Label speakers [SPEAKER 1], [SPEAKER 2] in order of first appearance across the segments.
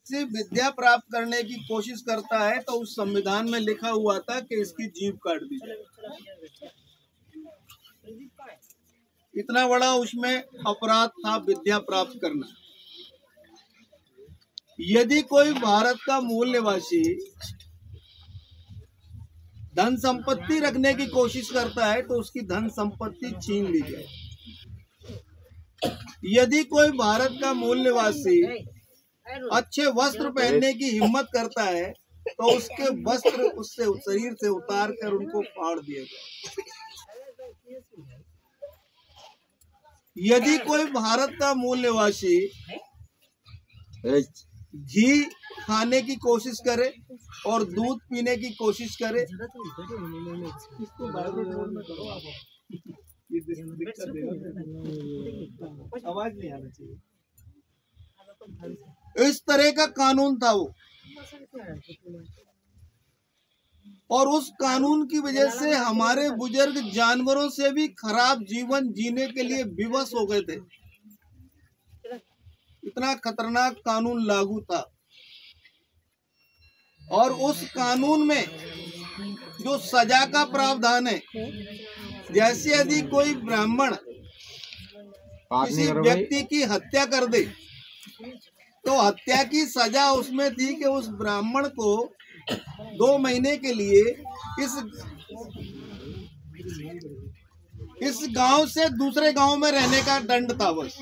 [SPEAKER 1] से विद्या प्राप्त करने की कोशिश करता है तो उस संविधान में लिखा हुआ था कि इसकी जीभ काट दी जाए। इतना बड़ा उसमें अपराध था विद्या प्राप्त करना। यदि कोई भारत का मूल निवासी धन संपत्ति रखने की कोशिश करता है तो उसकी धन संपत्ति छीन ली जाए। यदि कोई भारत का मूल निवासी अच्छे वस्त्र पहनने की हिम्मत करता है तो उसके वस्त्र उससे शरीर से उतार कर उनको फाड़ दिया जाए। यदि कोई भारत का मूल निवासी घी खाने की कोशिश करे और दूध पीने की कोशिश करे, इसको आवाज नहीं आना चाहिए, इस तरह का कानून था वो। और उस कानून की वजह से हमारे बुजुर्ग जानवरों से भी खराब जीवन जीने के लिए विवश हो गए थे। इतना खतरनाक कानून लागू था। और उस कानून में जो सजा का प्रावधान है, जैसे यदि कोई ब्राह्मण किसी व्यक्ति की हत्या कर दे तो हत्या की सजा उसमें थी कि उस ब्राह्मण को 2 महीने के लिए इस गांव से दूसरे गांव में रहने का दंड था बस।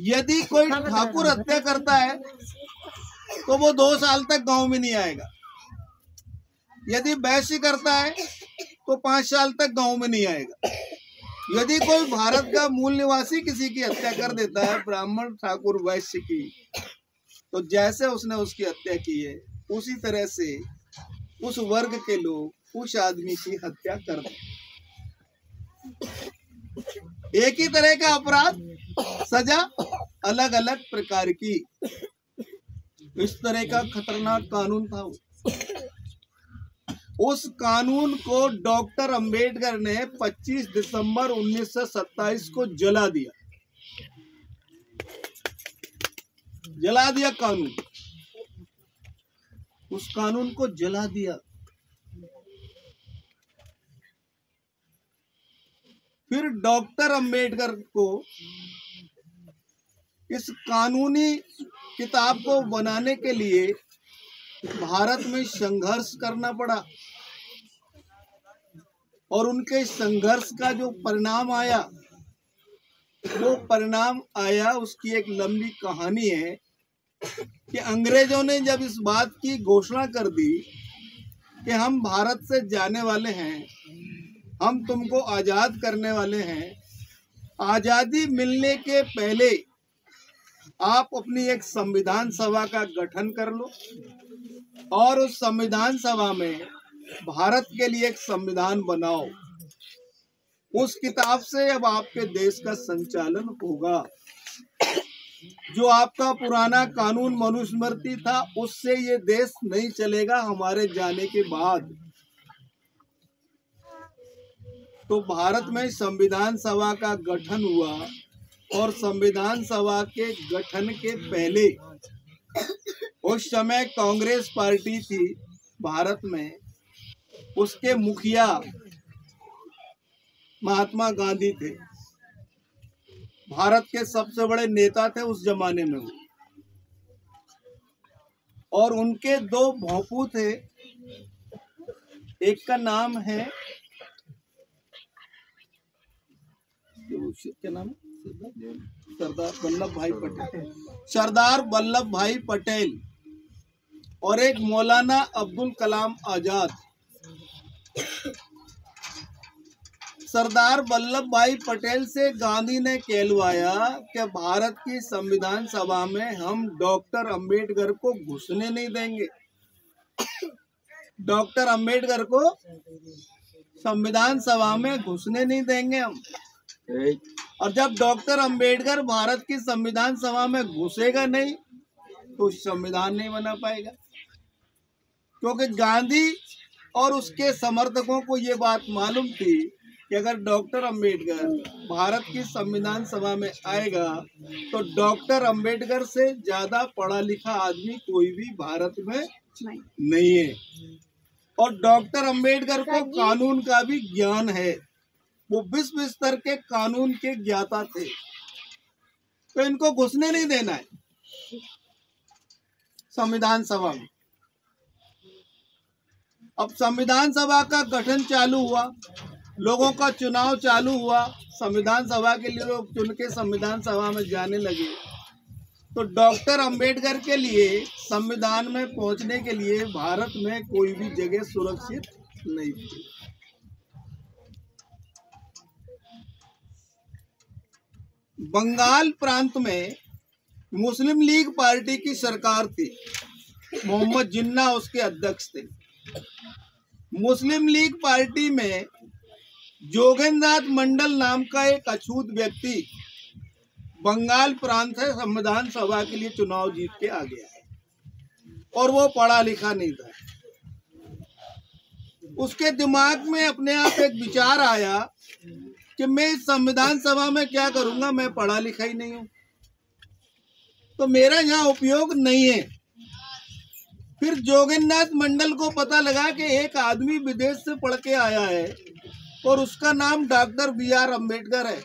[SPEAKER 1] यदि कोई ठाकुर हत्या करता है तो वो 2 साल तक गांव में नहीं आएगा। यदि वैश्य करता है तो 5 साल तक गांव में नहीं आएगा। यदि कोई भारत का मूल निवासी किसी की हत्या कर देता है, ब्राह्मण ठाकुर वैश्य की, तो जैसे उसने उसकी हत्या की है उसी तरह से उस वर्ग के लोग उस आदमी की हत्या कर दें। एक ही तरह का अपराध, सजा अलग अलग प्रकार की। इस तरह का खतरनाक कानून था। उस कानून को डॉक्टर अंबेडकर ने 25 दिसंबर 1927 को जला दिया। जला दिया कानून, उस कानून को जला दिया। फिर डॉक्टर अंबेडकर को इस कानूनी किताब को बनाने के लिए भारत में संघर्ष करना पड़ा। और उनके संघर्ष का जो परिणाम आया, वो परिणाम आया, उसकी एक लंबी कहानी है कि अंग्रेजों ने जब इस बात की घोषणा कर दी कि हम भारत से जाने वाले हैं, हम तुमको आजाद करने वाले हैं, आजादी मिलने के पहले आप अपनी एक संविधान सभा का गठन कर लो और उस संविधान सभा में भारत के लिए एक संविधान बनाओ। उस किताब से अब आपके देश का संचालन होगा। जो आपका पुराना कानून मनुस्मृति था, उससे ये देश नहीं चलेगा हमारे जाने के बाद। तो भारत में संविधान सभा का गठन हुआ और संविधान सभा के गठन के पहले उस समय कांग्रेस पार्टी थी भारत में, उसके मुखिया महात्मा गांधी थे। भारत के सबसे बड़े नेता थे उस जमाने में वो। और उनके 2 भोंपू थे। एक का नाम है, क्या नाम है, सरदार वल्लभ भाई पटेल और एक मौलाना अब्दुल कलाम आजाद। सरदार वल्लभ भाई पटेल से गांधी ने कहलवाया कि भारत की संविधान सभा में हम डॉक्टर अंबेडकर को घुसने नहीं देंगे। डॉक्टर अंबेडकर को संविधान सभा में घुसने नहीं देंगे हम। और जब डॉक्टर अंबेडकर भारत की संविधान सभा में घुसेगा नहीं तो संविधान नहीं बना पाएगा। क्योंकि गांधी और उसके समर्थकों को ये बात मालूम थी कि अगर डॉक्टर अंबेडकर भारत की संविधान सभा में आएगा तो डॉक्टर अंबेडकर से ज्यादा पढ़ा लिखा आदमी कोई भी भारत में नहीं है। और डॉक्टर अंबेडकर को कानून का भी ज्ञान है, वो विश्व स्तर के कानून के ज्ञाता थे, तो इनको घुसने नहीं देना है संविधान सभा में। अब संविधान सभा का गठन चालू हुआ, लोगों का चुनाव चालू हुआ, संविधान सभा के लिए लोग चुन के संविधान सभा में जाने लगे, तो डॉक्टर अंबेडकर के लिए संविधान में पहुंचने के लिए भारत में कोई भी जगह सुरक्षित नहीं थी। बंगाल प्रांत में मुस्लिम लीग पार्टी की सरकार थी, मोहम्मद जिन्ना उसके अध्यक्ष थे। मुस्लिम लीग पार्टी में जोगेंद्रनाथ मंडल नाम का एक अछूत व्यक्ति बंगाल प्रांत से संविधान सभा के लिए चुनाव जीत के आ गया है और वो पढ़ा लिखा नहीं था। उसके दिमाग में अपने आप एक विचार आया कि मैं इस संविधान सभा में क्या करूंगा, मैं पढ़ा लिखा ही नहीं हूं, तो मेरा यहाँ उपयोग नहीं है। फिर जोगेंद्रनाथ मंडल को पता लगा कि एक आदमी विदेश से पढ़ के आया है और उसका नाम डॉक्टर बी.आर. अम्बेडकर है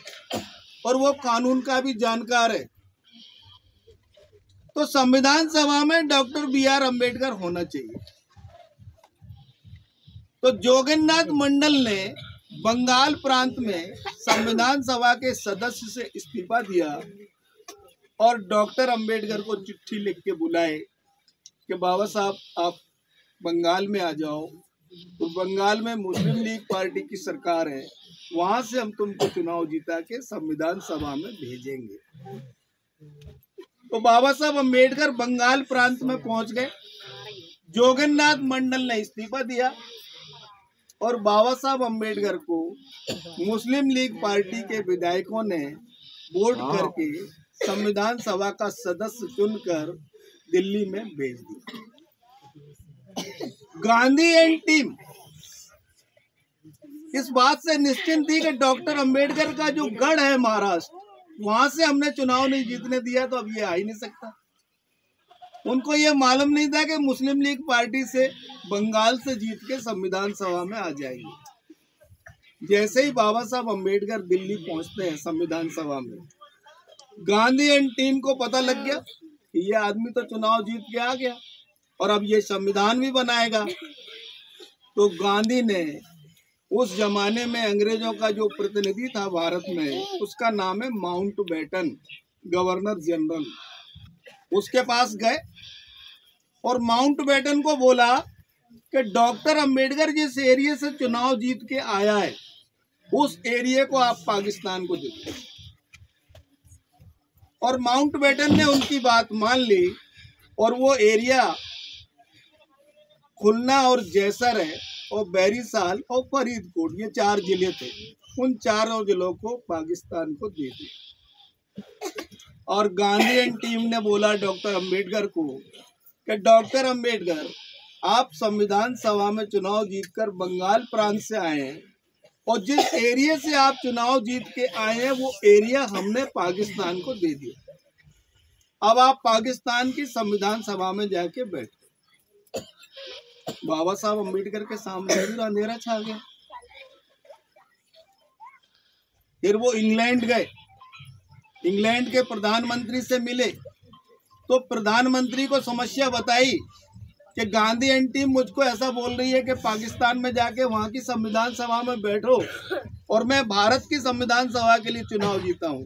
[SPEAKER 1] और वो कानून का भी जानकार है, तो संविधान सभा में डॉक्टर बी.आर. अम्बेडकर होना चाहिए। तो जोगेंद्रनाथ मंडल ने बंगाल प्रांत में संविधान सभा के सदस्य से इस्तीफा दिया और डॉक्टर अंबेडकर को चिट्ठी लिख के बुलाए कि बाबा साहब आप बंगाल में आ जाओ, तो बंगाल में मुस्लिम लीग पार्टी की सरकार है, वहां से हम तुमको चुनाव जीता के संविधान सभा में भेजेंगे। तो बाबा साहब अंबेडकर बंगाल प्रांत में पहुंच गए। जोगेंद्रनाथ मंडल ने इस्तीफा दिया और बाबा साहब अंबेडकर को मुस्लिम लीग पार्टी के विधायकों ने वोट करके संविधान सभा का सदस्य चुनकर दिल्ली में भेज दिया। गांधी एंड टीम इस बात से निश्चिंत थी कि डॉक्टर अंबेडकर का जो गढ़ है महाराष्ट्र, वहां से हमने चुनाव नहीं जीतने दिया तो अब ये आ ही नहीं सकता। उनको ये मालूम नहीं था कि मुस्लिम लीग पार्टी से बंगाल से जीत के संविधान सभा में आ जाएगी। जैसे ही बाबा साहब अंबेडकर दिल्ली पहुंचते हैं संविधान सभा में, गांधी एंड टीम को पता लग गया कि ये आदमी तो चुनाव जीत के आ गया और अब ये संविधान भी बनाएगा। तो गांधी ने उस जमाने में अंग्रेजों का जो प्रतिनिधि था भारत में, उसका नाम है माउंटबेटन, गवर्नर जनरल, उसके पास गए और माउंटबेटन को बोला कि डॉक्टर अंबेडकर जिस एरिया से चुनाव जीत के आया है उस एरिया को आप पाकिस्तान को दे दो। और माउंटबेटन ने उनकी बात मान ली और वो एरिया खुलना और जैसर है और बैरीसाल और फरीदकोट, ये 4 जिले थे, उन 4 जिलों को पाकिस्तान को दे दिया। और गांधी एंड टीम ने बोला डॉक्टर अंबेडकर को कि डॉक्टर अंबेडकर आप संविधान सभा में चुनाव जीतकर बंगाल प्रांत से आए हैं और जिस एरिया से आप चुनाव जीत के आए हैं वो एरिया हमने पाकिस्तान को दे दिया। अब आप पाकिस्तान की संविधान सभा में जाके बैठो। बाबा साहब अंबेडकर के सामने पूरा अंधेरा छा गया। फिर वो इंग्लैंड गए, इंग्लैंड के प्रधानमंत्री से मिले तो प्रधानमंत्री को समस्या बताई कि गांधी एंड टीम मुझको ऐसा बोल रही है कि पाकिस्तान में जाके वहां की संविधान सभा में बैठो और मैं भारत की संविधान सभा के लिए चुनाव जीता हूं।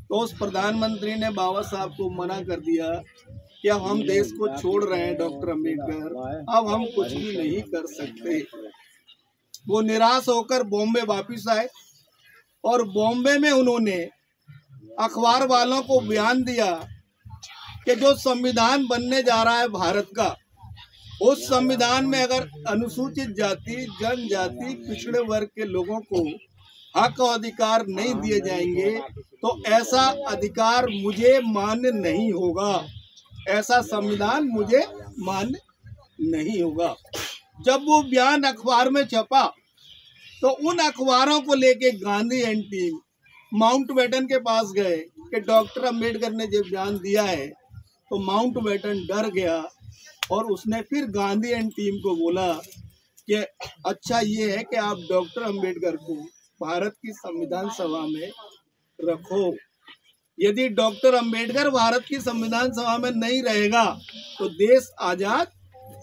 [SPEAKER 1] तो उस प्रधानमंत्री ने बाबा साहब को मना कर दिया कि अब हम देश को छोड़ रहे हैं डॉक्टर अंबेडकर, अब हम कुछ भी नहीं कर सकते। वो निराश होकर बॉम्बे वापिस आए और बॉम्बे में उन्होंने अखबार वालों को बयान दिया कि जो संविधान बनने जा रहा है भारत का, उस संविधान में अगर अनुसूचित जाति, जनजाति, पिछड़े वर्ग के लोगों को हक और अधिकार नहीं दिए जाएंगे तो ऐसा अधिकार मुझे मान्य नहीं होगा, ऐसा संविधान मुझे मान्य नहीं होगा। जब वो बयान अखबार में छपा तो उन अखबारों को लेके गांधी एंड टीम माउंटबेटन के पास गए कि डॉक्टर अंबेडकर ने जब बयान दिया है, तो माउंटबेटन डर गया और उसने फिर गांधी एंड टीम को बोला कि अच्छा ये है कि आप डॉक्टर अंबेडकर को भारत की संविधान सभा में रखो। यदि डॉक्टर अंबेडकर भारत की संविधान सभा में नहीं रहेगा तो देश आजाद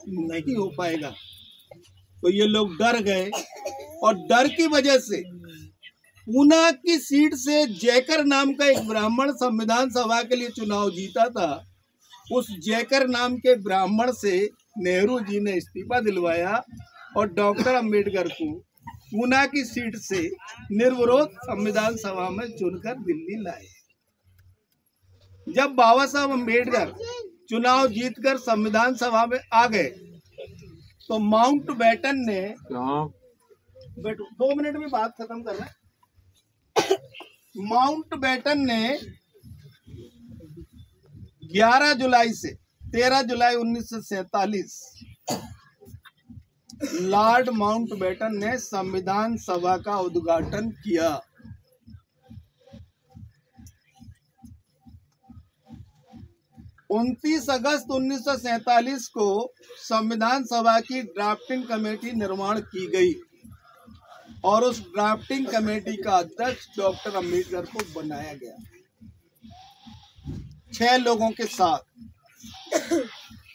[SPEAKER 1] नहीं हो पाएगा। तो ये लोग डर गए और डर की वजह से पूना की सीट से जयकर नाम का एक ब्राह्मण संविधान सभा के लिए चुनाव जीता था। उस जयकर नाम के ब्राह्मण से नेहरू जी ने इस्तीफा दिलवाया और डॉक्टर अंबेडकर को पूना की सीट से निर्विरोध संविधान सभा में चुनकर दिल्ली लाए। जब बाबा साहब अंबेडकर चुनाव जीतकर संविधान सभा में आ गए तो माउंटबेटन ने 2 मिनट में बात खत्म करना। माउंटबेटन ने 11 जुलाई से 13 जुलाई 1947 लॉर्ड माउंटबेटन ने संविधान सभा का उद्घाटन किया। 29 अगस्त 1947 को संविधान सभा की ड्राफ्टिंग कमेटी निर्माण की गई और उस ड्राफ्टिंग कमेटी का अध्यक्ष डॉक्टर अंबेडकर को बनाया गया 6 लोगों के साथ।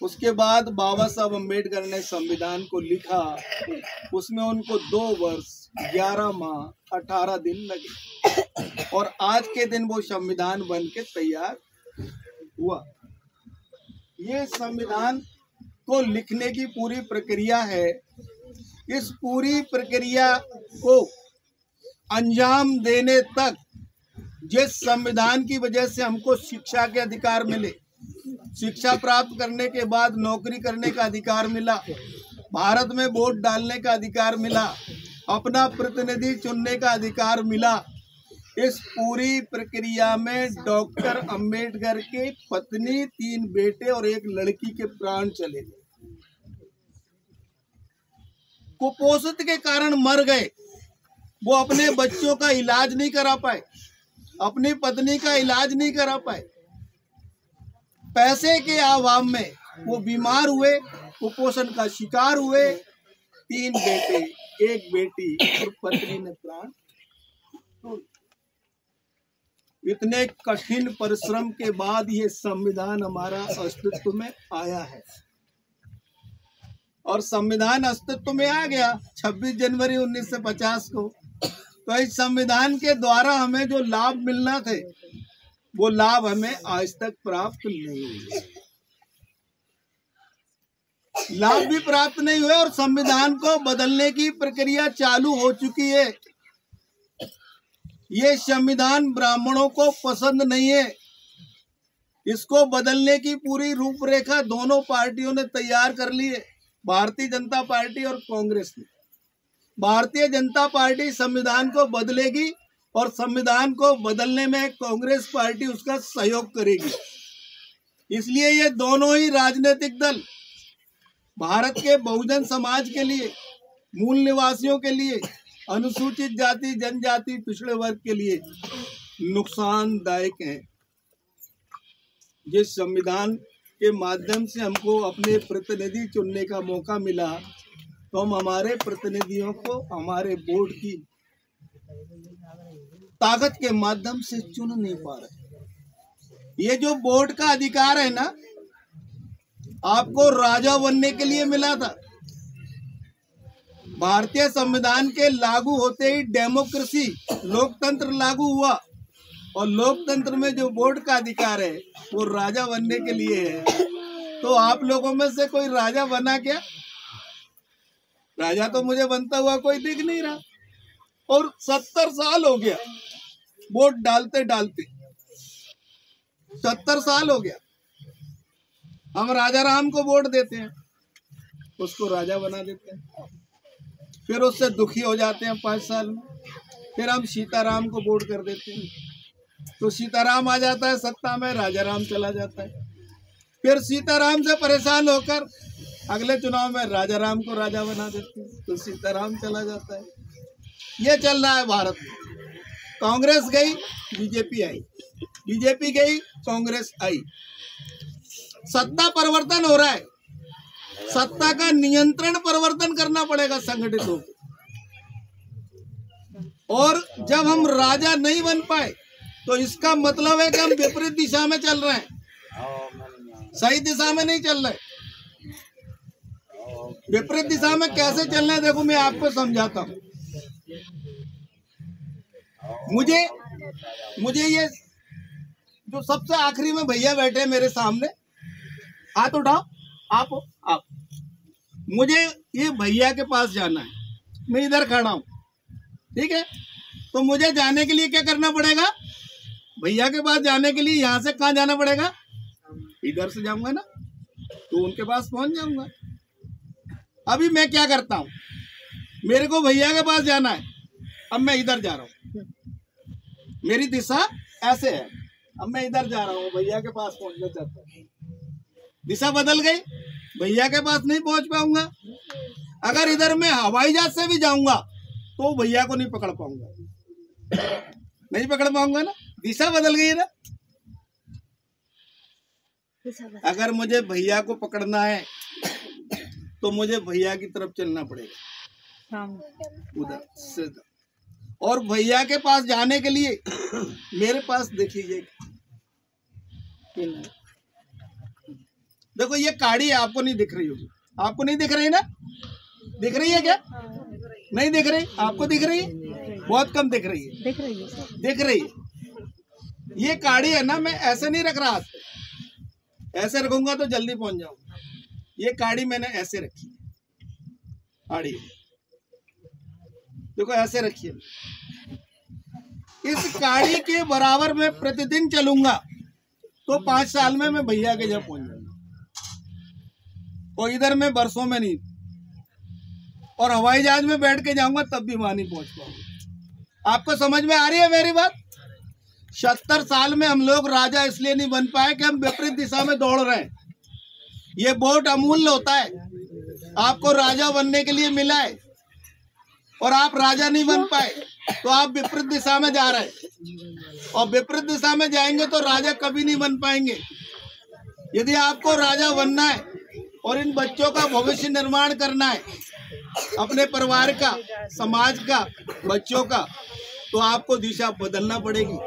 [SPEAKER 1] उसके बाद बाबा साहब अंबेडकर ने संविधान को लिखा। उसमें उनको 2 वर्ष 11 माह 18 दिन लगे और आज के दिन वो संविधान बन के तैयार हुआ। ये संविधान को लिखने की पूरी प्रक्रिया है। इस पूरी प्रक्रिया को अंजाम देने तक जिस संविधान की वजह से हमको शिक्षा के अधिकार मिले, शिक्षा प्राप्त करने के बाद नौकरी करने का अधिकार मिला, भारत में वोट डालने का अधिकार मिला, अपना प्रतिनिधि चुनने का अधिकार मिला, इस पूरी प्रक्रिया में डॉक्टर अंबेडकर के पत्नी, 3 बेटे और 1 लड़की के प्राण चले गए। कुपोषित के कारण मर गए। वो अपने बच्चों का इलाज नहीं करा पाए, अपनी पत्नी का इलाज नहीं करा पाए। पैसे के अभाव में वो बीमार हुए, कुपोषण का शिकार हुए। 3 बेटे 1 बेटी और पत्नी ने प्राण छोड़। इतने कठिन परिश्रम के बाद ये संविधान हमारा अस्तित्व में आया है और संविधान अस्तित्व में आ गया 26 जनवरी 1950 को। तो इस संविधान के द्वारा हमें जो लाभ मिलना थे वो लाभ हमें आज तक प्राप्त नहीं हुए। लाभ भी प्राप्त नहीं हुए और संविधान को बदलने की प्रक्रिया चालू हो चुकी है। ये संविधान ब्राह्मणों को पसंद नहीं है। इसको बदलने की पूरी रूपरेखा दोनों पार्टियों ने तैयार कर ली है, भारतीय जनता पार्टी और कांग्रेस ने। भारतीय जनता पार्टी संविधान को बदलेगी और संविधान को बदलने में कांग्रेस पार्टी उसका सहयोग करेगी। इसलिए ये दोनों ही राजनीतिक दल भारत के बहुजन समाज के लिए, मूल निवासियों के लिए, अनुसूचित जाति जनजाति पिछड़े वर्ग के लिए नुकसानदायक हैं। जिस संविधान के माध्यम से हमको अपने प्रतिनिधि चुनने का मौका मिला तो हम हमारे प्रतिनिधियों को हमारे बोर्ड की ताकत के माध्यम से चुन नहीं पा रहे। ये जो बोर्ड का अधिकार है ना, आपको राजा बनने के लिए मिला था। भारतीय संविधान के लागू होते ही डेमोक्रेसी, लोकतंत्र लागू हुआ और लोकतंत्र में जो बोर्ड का अधिकार है वो राजा बनने के लिए है। तो आप लोगों में से कोई राजा बना क्या? राजा तो मुझे बनता हुआ कोई दिख नहीं रहा। और 70 साल हो गया वोट डालते डालते, 70 साल हो गया। हम राजा राम को वोट देते हैं, उसको राजा बना देते हैं, फिर उससे दुखी हो जाते हैं 5 साल में। फिर हम सीताराम को वोट कर देते हैं, तो सीताराम आ जाता है सत्ता में, राजा राम चला जाता है। फिर सीताराम से परेशान होकर अगले चुनाव में राजा राम को राजा बना देते हैं, तो सीताराम चला जाता है। ये चल रहा है भारत में। कांग्रेस गई, बीजेपी आई, बीजेपी गई, कांग्रेस आई। सत्ता परिवर्तन हो रहा है, सत्ता का नियंत्रण परिवर्तन करना पड़ेगा संगठितों को। और जब हम राजा नहीं बन पाए तो इसका मतलब है कि हम विपरीत दिशा में चल रहे हैं, सही दिशा में नहीं चल रहे। विपरीत दिशा में कैसे चलना है देखो मैं आपको समझाता हूँ। मुझे ये जो सबसे आखिरी में भैया बैठे मेरे सामने, हाथ उठाओ, आप मुझे ये भैया के पास जाना है, मैं इधर खड़ा हूँ, ठीक है। तो मुझे जाने के लिए क्या करना पड़ेगा? भैया के पास जाने के लिए यहाँ से कहाँ जाना पड़ेगा? इधर से जाऊंगा ना, तो उनके पास पहुंच जाऊंगा। अभी मैं क्या करता हूँ, मेरे को भैया के पास जाना है, अब मैं इधर जा रहा हूँ, मेरी दिशा ऐसे है, अब मैं इधर जा रहा हूँ, भैया के पास पहुंचना चाहता हूँ। दिशा बदल गई, भैया के पास नहीं पहुंच पाऊंगा। अगर इधर मैं हवाई जहाज से भी जाऊंगा तो भैया को नहीं पकड़ पाऊंगा, नहीं पकड़ पाऊंगा ना, दिशा बदल गई है ना। अगर मुझे भैया को पकड़ना है तो मुझे भैया की तरफ चलना पड़ेगा, उधर से। और भैया के पास जाने के लिए मेरे पास देखिए, देखो ये काड़ी आपको नहीं दिख रही होगी, आपको नहीं दिख रही ना? दिख रही है क्या? नहीं दिख रही? आपको दिख रही है? बहुत कम दिख रही है। दिख रही है। ये काड़ी है ना, मैं ऐसे नहीं रख रहा, ऐसे रखूंगा तो जल्दी पहुंच जाऊंगा। ये काड़ी मैंने ऐसे रखी है, काड़ी देखो ऐसे रखिए। इस काड़ी के बराबर में प्रतिदिन चलूंगा तो 5 साल में मैं भैया के जब पहुंच जाऊंगा। और इधर मैं बरसों में नहीं, और हवाई जहाज में बैठ के जाऊंगा तब भी वहां नहीं पहुंच पाऊंगा। आपको समझ में आ रही है मेरी बात? 70 साल में हम लोग राजा इसलिए नहीं बन पाए कि हम विपरीत दिशा में दौड़ रहे हैं। ये वोट अमूल्य होता है, आपको राजा बनने के लिए मिला है और आप राजा नहीं बन पाए तो आप विपरीत दिशा में जा रहे हैं, और विपरीत दिशा में जाएंगे तो राजा कभी नहीं बन पाएंगे। यदि आपको राजा बनना है और इन बच्चों का भविष्य निर्माण करना है, अपने परिवार का, समाज का, बच्चों का, तो आपको दिशा बदलना पड़ेगी।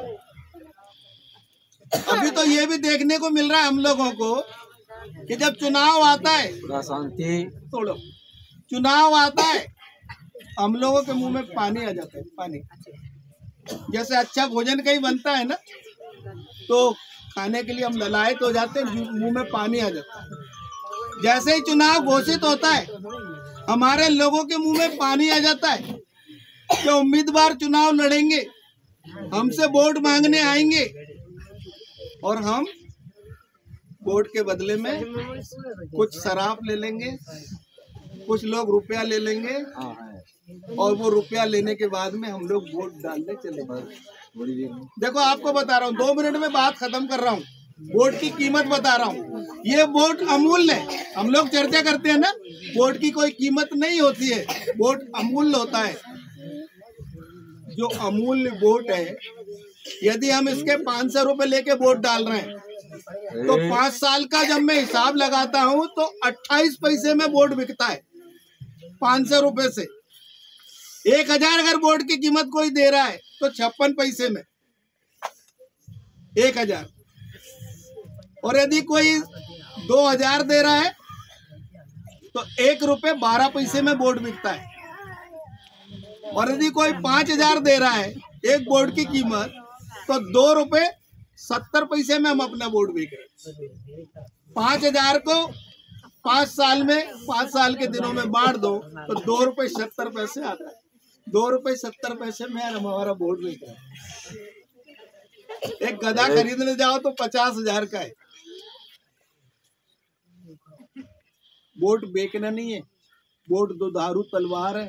[SPEAKER 1] अभी तो ये भी देखने को मिल रहा है हम लोगों को कि जब चुनाव आता है, थोड़ा चुनाव आता है, हम लोगों के मुंह में पानी आ जाता है। पानी जैसे अच्छा भोजन कहीं बनता है ना, तो खाने के लिए हम ललायत हो जाते हैं, मुंह में पानी आ जाता है। जैसे ही चुनाव घोषित होता है, हमारे लोगों के मुंह में पानी आ जाता है कि उम्मीदवार चुनाव लड़ेंगे, हमसे वोट मांगने आएंगे, और हम वोट के बदले में कुछ शराब ले लेंगे, कुछ लोग रुपया ले लेंगे, और वो रुपया लेने के बाद में हम लोग वोट डालने चलेंगे। देखो आपको बता रहा हूँ, 2 मिनट में बात खत्म कर रहा हूँ, वोट की कीमत बता रहा हूँ। ये वोट अमूल्य है। हम लोग चर्चा करते हैं ना, वोट की कोई कीमत नहीं होती है, वोट अमूल्य होता है। जो अमूल्य वोट है, यदि हम इसके 500 रुपए लेके वोट डाल रहे हैं तो 5 साल का जब मैं हिसाब लगाता हूँ तो 28 पैसे में वोट बिकता है। 500 रुपए से 1000 अगर वोट की कीमत कोई दे रहा है तो 56 पैसे में 1000, और यदि कोई 2000 दे रहा है तो 1 रुपये 12 पैसे में वोट बिकता है। और यदि कोई 5000 दे रहा है एक वोट की कीमत, तो 2 रुपये 70 पैसे में हम अपना वोट बिक रहे हैं। 5000 को 5 साल में, 5 साल के दिनों में बांट दो तो 2 रुपये 70 पैसे आता है। 2 रुपये 70 पैसे में हमारा वोट बिक रहा है। एक गधा खरीदने जाओ तो 50,000 का है। वोट बेचना नहीं है, वोट दुधारू तलवार है।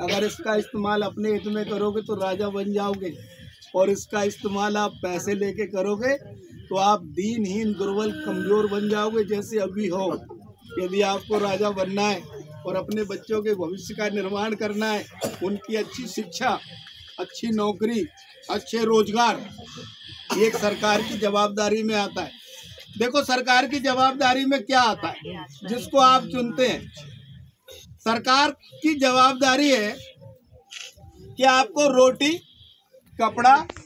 [SPEAKER 1] अगर इसका इस्तेमाल अपने हित में करोगे तो राजा बन जाओगे, और इसका इस्तेमाल आप पैसे लेके करोगे तो आप दीनहीन, दुर्बल, कमजोर बन जाओगे जैसे अभी हो। यदि आपको राजा बनना है और अपने बच्चों के भविष्य का निर्माण करना है, उनकी अच्छी शिक्षा, अच्छी नौकरी, अच्छे रोजगार, ये एक सरकार की जवाबदारी में आता है। देखो सरकार की जवाबदारी में क्या आता है, जिसको आप चुनते हैं, सरकार की जवाबदारी है कि आपको रोटी, कपड़ा